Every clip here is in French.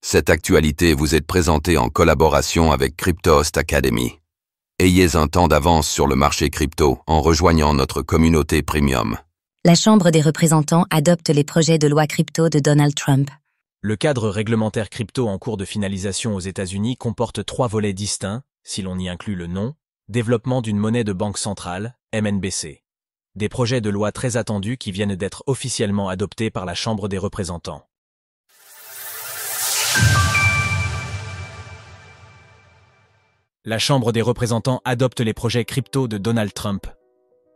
Cette actualité vous est présentée en collaboration avec Cryptost Academy. Ayez un temps d'avance sur le marché crypto en rejoignant notre communauté premium. La Chambre des représentants adopte les projets de loi crypto de Donald Trump. Le cadre réglementaire crypto en cours de finalisation aux États-Unis comporte 3 volets distincts, si l'on y inclut le nom, développement d'une monnaie de banque centrale, MNBC. Des projets de loi très attendus qui viennent d'être officiellement adoptés par la Chambre des représentants. La Chambre des représentants adopte les projets crypto de Donald Trump.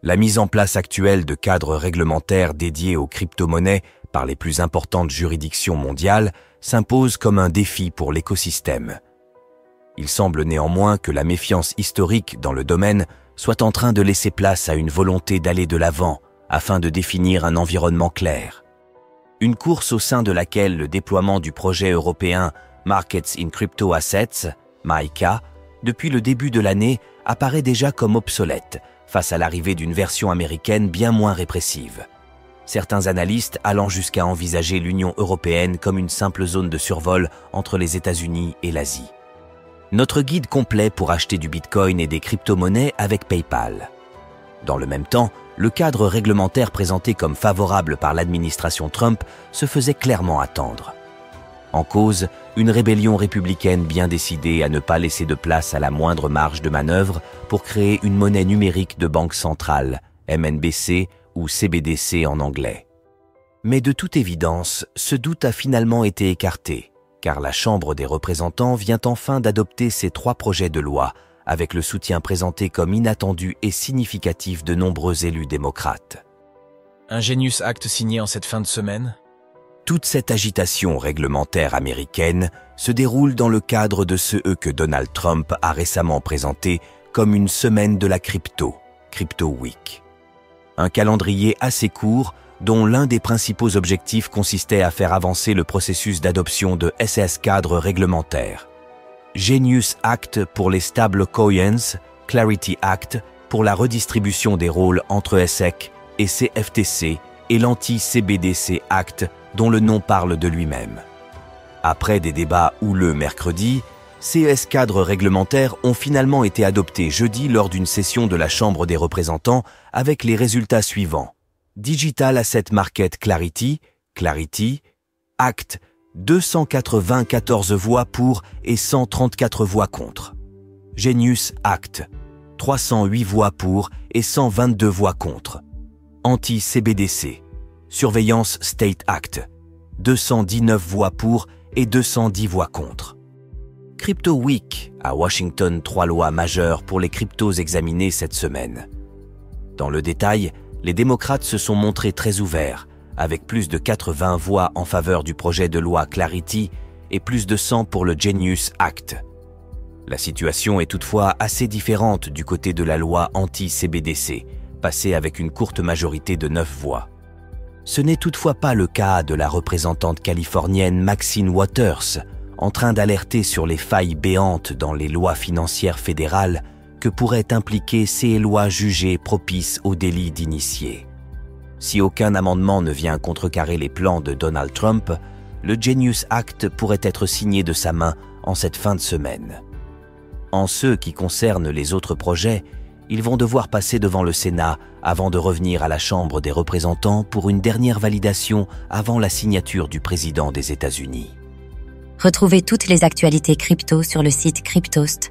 La mise en place actuelle de cadres réglementaires dédiés aux crypto-monnaies par les plus importantes juridictions mondiales s'impose comme un défi pour l'écosystème. Il semble néanmoins que la méfiance historique dans le domaine soit en train de laisser place à une volonté d'aller de l'avant afin de définir un environnement clair. Une course au sein de laquelle le déploiement du projet européen Markets in Crypto Assets, MiCA, depuis le début de l'année, apparaît déjà comme obsolète face à l'arrivée d'une version américaine bien moins répressive. Certains analystes allant jusqu'à envisager l'Union européenne comme une simple zone de survol entre les États-Unis et l'Asie. Notre guide complet pour acheter du Bitcoin et des crypto-monnaies avec PayPal. Dans le même temps, le cadre réglementaire présenté comme favorable par l'administration Trump se faisait clairement attendre. En cause, une rébellion républicaine bien décidée à ne pas laisser de place à la moindre marge de manœuvre pour créer une monnaie numérique de banque centrale, MNBC ou CBDC en anglais. Mais de toute évidence, ce doute a finalement été écarté, car la Chambre des représentants vient enfin d'adopter ces 3 projets de loi, avec le soutien présenté comme inattendu et significatif de nombreux élus démocrates. Un Genius Act signé en cette fin de semaine ? Toute cette agitation réglementaire américaine se déroule dans le cadre de ce que Donald Trump a récemment présenté comme une semaine de la crypto, Crypto Week. Un calendrier assez court dont l'un des principaux objectifs consistait à faire avancer le processus d'adoption de SS cadres réglementaires. Genius Act pour les stablecoins, Clarity Act pour la redistribution des rôles entre SEC et CFTC et l'anti-CBDC Act dont le nom parle de lui-même. Après des débats houleux mercredi, ces cadres réglementaires ont finalement été adoptés jeudi lors d'une session de la Chambre des représentants avec les résultats suivants. Digital Asset Market Clarity, Act, 294 voix pour et 134 voix contre. Genius Act, 308 voix pour et 122 voix contre. Anti-CBDC, Surveillance State Act, 219 voix pour et 210 voix contre. Crypto Week, à Washington, 3 lois majeures pour les cryptos examinées cette semaine. Dans le détail, les démocrates se sont montrés très ouverts, avec plus de 80 voix en faveur du projet de loi Clarity et plus de 100 pour le Genius Act. La situation est toutefois assez différente du côté de la loi anti-CBDC, passée avec une courte majorité de 9 voix. Ce n'est toutefois pas le cas de la représentante californienne Maxine Waters, en train d'alerter sur les failles béantes dans les lois financières fédérales que pourraient impliquer ces lois jugées propices au délit d'initié. Si aucun amendement ne vient contrecarrer les plans de Donald Trump, le Genius Act pourrait être signé de sa main en cette fin de semaine. En ce qui concerne les autres projets, ils vont devoir passer devant le Sénat avant de revenir à la Chambre des représentants pour une dernière validation avant la signature du président des États-Unis. Retrouvez toutes les actualités crypto sur le site cryptost.fr.